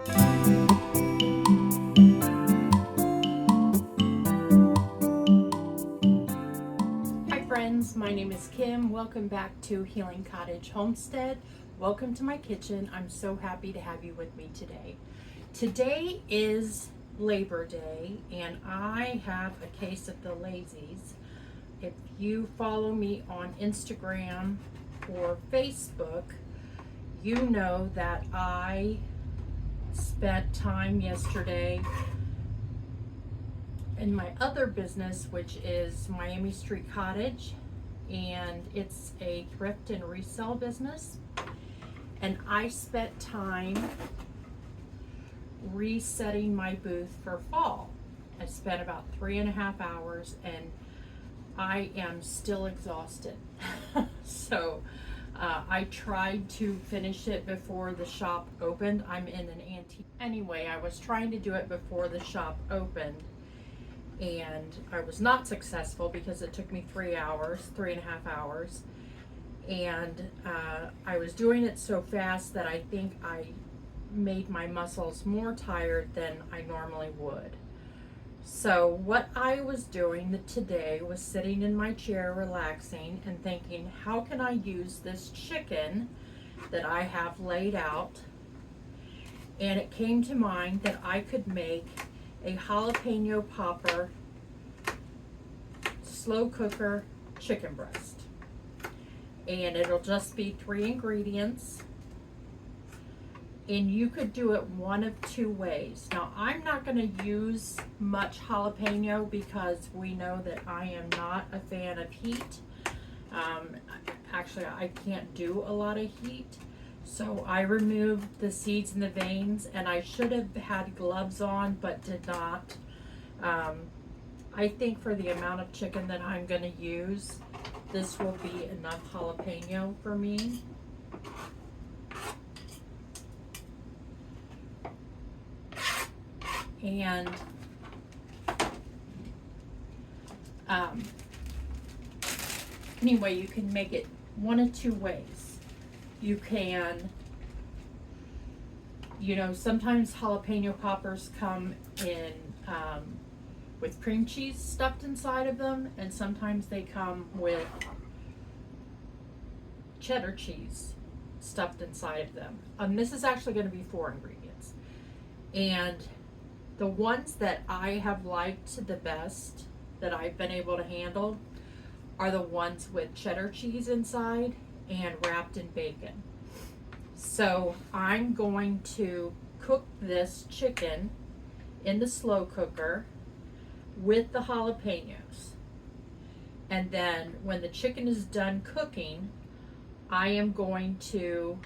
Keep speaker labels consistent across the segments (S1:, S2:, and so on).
S1: Hi friends, my name is Kim. Welcome back to Healing Cottage Homestead. Welcome to my kitchen. I'm so happy to have you with me today. Today is Labor Day and I have a case of the Lazies. If you follow me on Instagram or Facebook, you know that I spent time yesterday in my other business, which is Miami Street Cottage, and it's a thrift and resale business. And I spent time resetting my booth for fall. I spent about 3.5 hours and I am still exhausted. So I tried to finish it before the shop opened. I'm in an antique. Anyway, I was trying to do it before the shop opened and I was not successful because it took me 3.5 hours. And I was doing it so fast that I think I made my muscles more tired than I normally would. So what I was doing today was sitting in my chair relaxing and thinking, how can I use this chicken that I have laid out? And it came to mind that I could make a jalapeno popper slow cooker chicken breast. And it'll just be 3 ingredients. And you could do it one of 2 ways. Now, I'm not going to use much jalapeno because we know that I am not a fan of heat. Actually, I can't do a lot of heat. So I removed the seeds and the veins, and I should have had gloves on, but did not. I think for the amount of chicken that I'm going to use, this will be enough jalapeno for me. And anyway, you can make it one of 2 ways. You can, sometimes jalapeno poppers come in with cream cheese stuffed inside of them, and sometimes they come with cheddar cheese stuffed inside of them. This is actually going to be 4 ingredients. And the ones that I have liked the best, that I've been able to handle, are the ones with cheddar cheese inside and wrapped in bacon. So I'm going to cook this chicken in the slow cooker with the jalapenos. And then when the chicken is done cooking, I am going to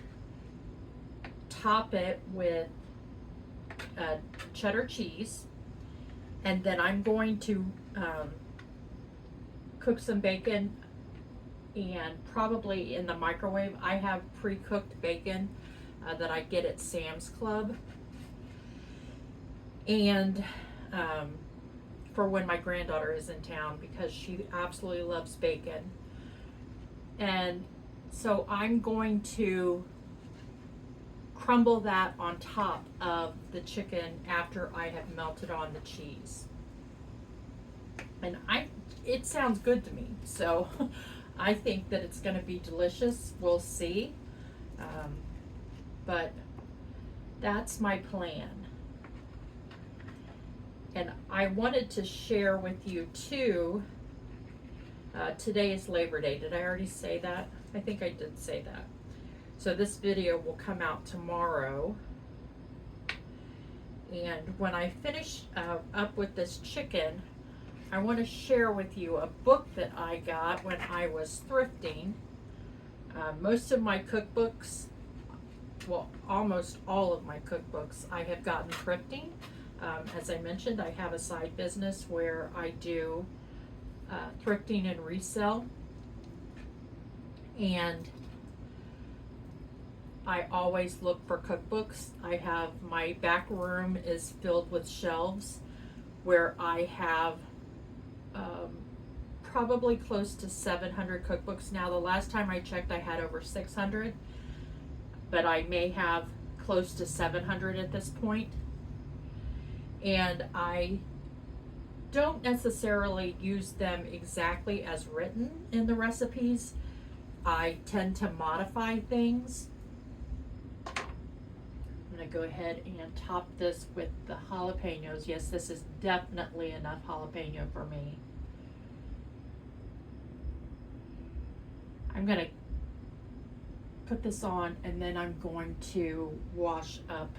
S1: top it with cheddar cheese, and then I'm going to cook some bacon, and probably in the microwave. I have pre-cooked bacon that I get at Sam's Club, and for when my granddaughter is in town, because she absolutely loves bacon. And so I'm going to crumble that on top of the chicken after I have melted on the cheese. And it sounds good to me, so I think that it's going to be delicious. We'll see. But that's my plan. And I wanted to share with you too, today is Labor Day. Did I already say that? I think I did say that. So this video will come out tomorrow. And when I finish up with this chicken, I want to share with you a book that I got when I was thrifting. Most of my cookbooks, well, almost all of my cookbooks, I have gotten thrifting. As I mentioned, I have a side business where I do thrifting and resell. And I always look for cookbooks. I have, my back room is filled with shelves where I have probably close to 700 cookbooks now. The last time I checked, I had over 600, but I may have close to 700 at this point. And I don't necessarily use them exactly as written in the recipes. I tend to modify things. I'm going to go ahead and top this with the jalapenos. Yes, this is definitely enough jalapeno for me. I'm going to put this on, and then I'm going to wash up.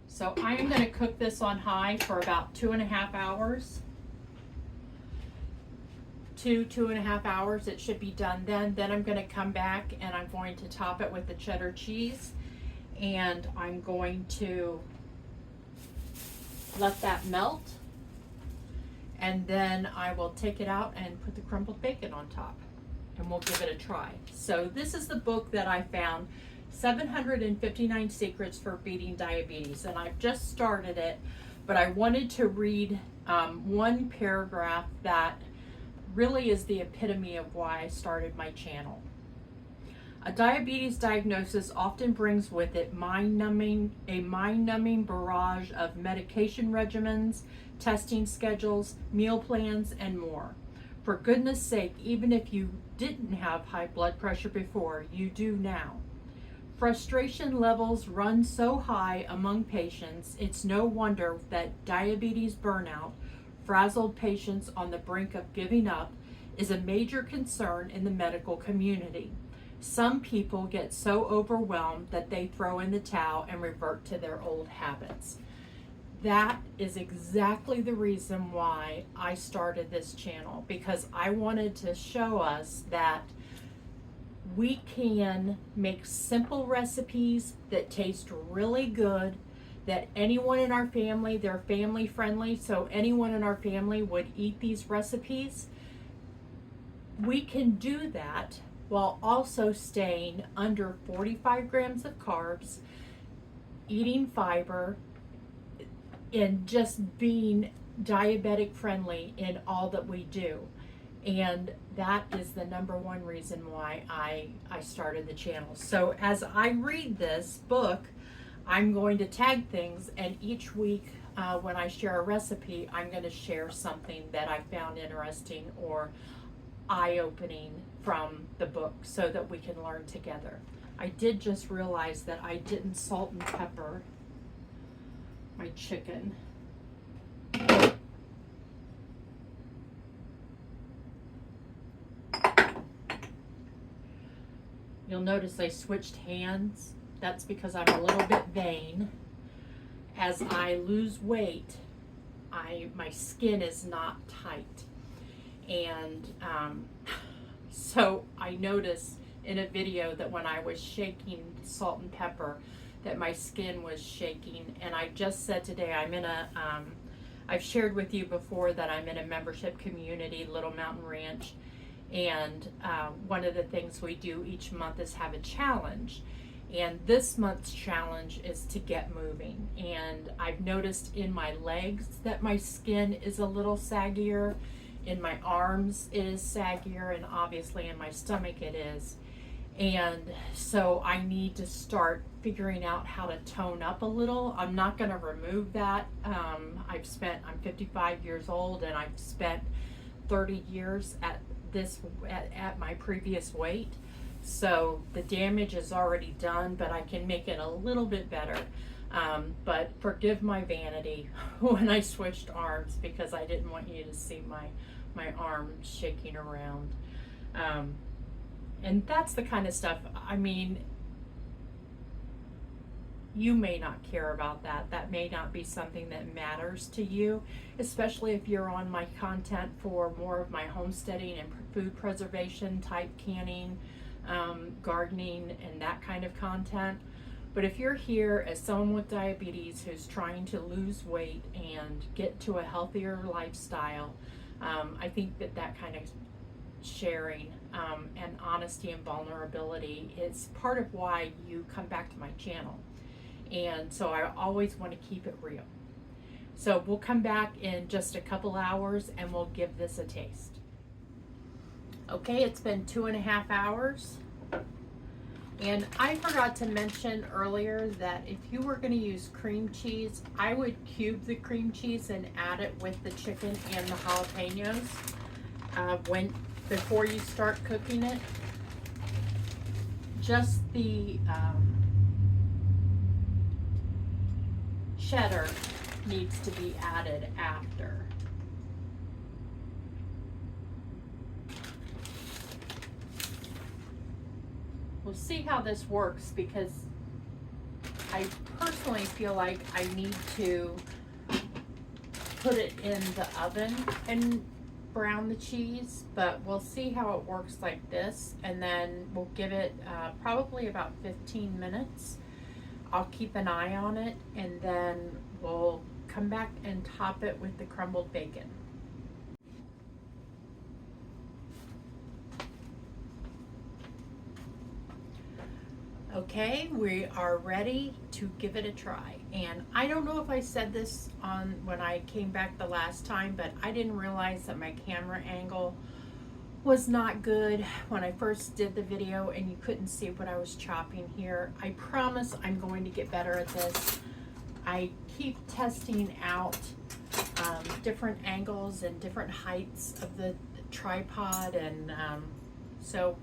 S1: So I am going to cook this on high for about 2.5 hours. 2.5 hours, it should be done then. Then I'm going to come back and I'm going to top it with the cheddar cheese, and I'm going to let that melt, and then I will take it out and put the crumbled bacon on top, and we'll give it a try. So this is the book that I found, 759 Secrets for Beating Diabetes, and I've just started it, but I wanted to read one paragraph that really is the epitome of why I started my channel. A diabetes diagnosis often brings with it a mind-numbing barrage of medication regimens, testing schedules, meal plans, and more. For goodness sake, even if you didn't have high blood pressure before, you do now. Frustration levels run so high among patients, it's no wonder that diabetes burnout, frazzled patients on the brink of giving up, is a major concern in the medical community. Some people get so overwhelmed that they throw in the towel and revert to their old habits. That is exactly the reason why I started this channel, because I wanted to show us that we can make simple recipes that taste really good, that anyone in our family, they're family friendly, so anyone in our family would eat these recipes. We can do that while also staying under 45 grams of carbs, eating fiber, and just being diabetic friendly in all that we do. And that is the number one reason why I started the channel. So as I read this book, I'm going to tag things, and each week when I share a recipe, I'm going to share something that I found interesting or eye-opening from the book so that we can learn together. I did just realize that I didn't salt and pepper my chicken. You'll notice I switched hands. That's because I'm a little bit vain. As I lose weight, my skin is not tight. And so I noticed in a video that when I was shaking salt and pepper, that my skin was shaking. And I just said today, I'm in a, I've shared with you before that I'm in a membership community, Little Mountain Ranch. And one of the things we do each month is have a challenge. And this month's challenge is to get moving. And I've noticed in my legs that my skin is a little saggier. In my arms it is saggier, and obviously in my stomach it is. And so I need to start figuring out how to tone up a little. I'm not going to remove that. I'm 55 years old, and I've spent 30 years at my previous weight. So the damage is already done, but I can make it a little bit better. But forgive my vanity when I switched arms, because I didn't want you to see my arm shaking around. And that's the kind of stuff, I mean, you may not care about that. That may not be something that matters to you, especially if you're on my content for more of my homesteading and food preservation type canning, gardening, and that kind of content. But if you're here as someone with diabetes who's trying to lose weight and get to a healthier lifestyle, I think that kind of sharing and honesty and vulnerability is part of why you come back to my channel. And so I always want to keep it real. So we'll come back in just a couple hours and we'll give this a taste. Okay, it's been 2.5 hours, And I forgot to mention earlier that if you were going to use cream cheese, I would cube the cream cheese and add it with the chicken and the jalapenos before you start cooking it. Just the cheddar needs to be added after. We'll see how this works, because I personally feel like I need to put it in the oven and brown the cheese, but we'll see how it works like this, and then we'll give it probably about 15 minutes. I'll keep an eye on it, and then we'll come back and top it with the crumbled bacon. Okay, we are ready to give it a try. And I don't know if I said this on when I came back the last time, but I didn't realize that my camera angle was not good when I first did the video and you couldn't see what I was chopping here. I promise I'm going to get better at this. I keep testing out different angles and different heights of the tripod, and so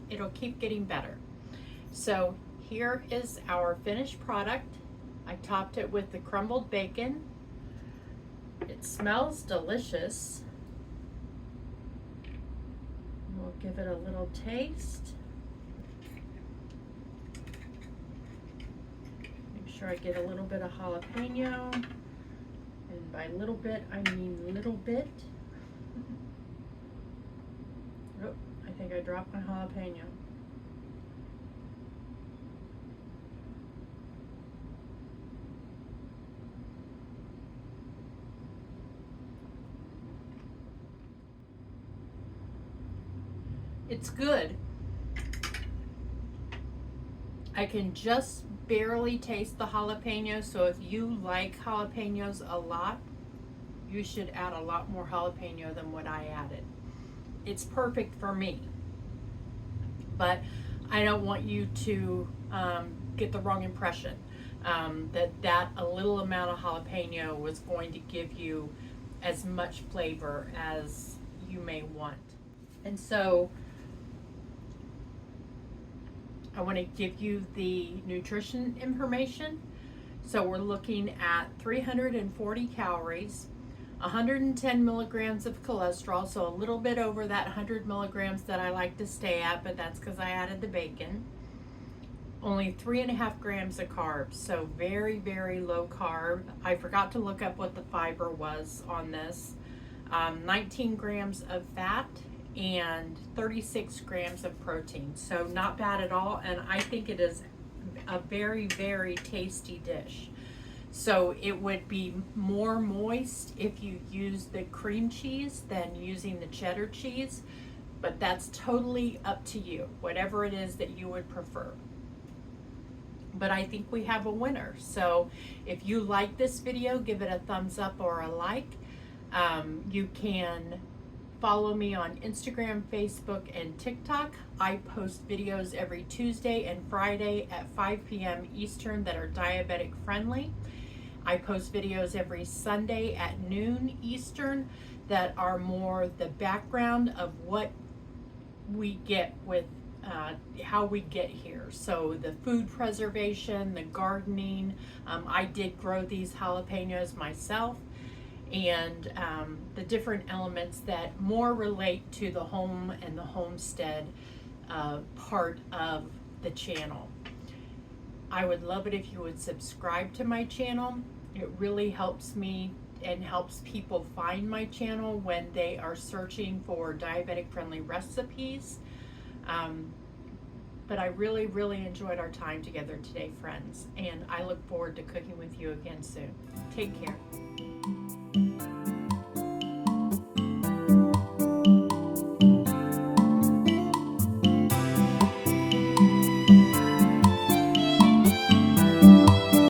S1: it'll keep getting better. So here is our finished product. I topped it with the crumbled bacon. It smells delicious. We'll give it a little taste. Make sure I get a little bit of jalapeno. And by little bit, I mean little bit. Oh, I think I dropped my jalapeno. It's good. I can just barely taste the jalapeno, so if you like jalapenos a lot, you should add a lot more jalapeno than what I added. It's perfect for me, but I don't want you to get the wrong impression that a little amount of jalapeno was going to give you as much flavor as you may want. And so I want to give you the nutrition information. So we're looking at 340 calories, 110 milligrams of cholesterol, so a little bit over that 100 milligrams that I like to stay at, but that's because I added the bacon. Only 3.5 grams of carbs, so very, very low carb. I forgot to look up what the fiber was on this. 19 grams of fat and 36 grams of protein, so not bad at all, and I think it is a very, very tasty dish. So it would be more moist if you use the cream cheese than using the cheddar cheese, but that's totally up to you, whatever it is that you would prefer. But I think we have a winner. So if you like this video, give it a thumbs up or a like. You can follow me on Instagram, Facebook, and TikTok. I post videos every Tuesday and Friday at 5 p.m. Eastern that are diabetic friendly. I post videos every Sunday at noon Eastern that are more the background of what we get with how we get here. So the food preservation, the gardening. I did grow these jalapenos myself, and the different elements that more relate to the home and the homestead part of the channel. I would love it if you would subscribe to my channel. It really helps me and helps people find my channel when they are searching for diabetic friendly recipes. But I really, really enjoyed our time together today, friends, and I look forward to cooking with you again soon. Take care.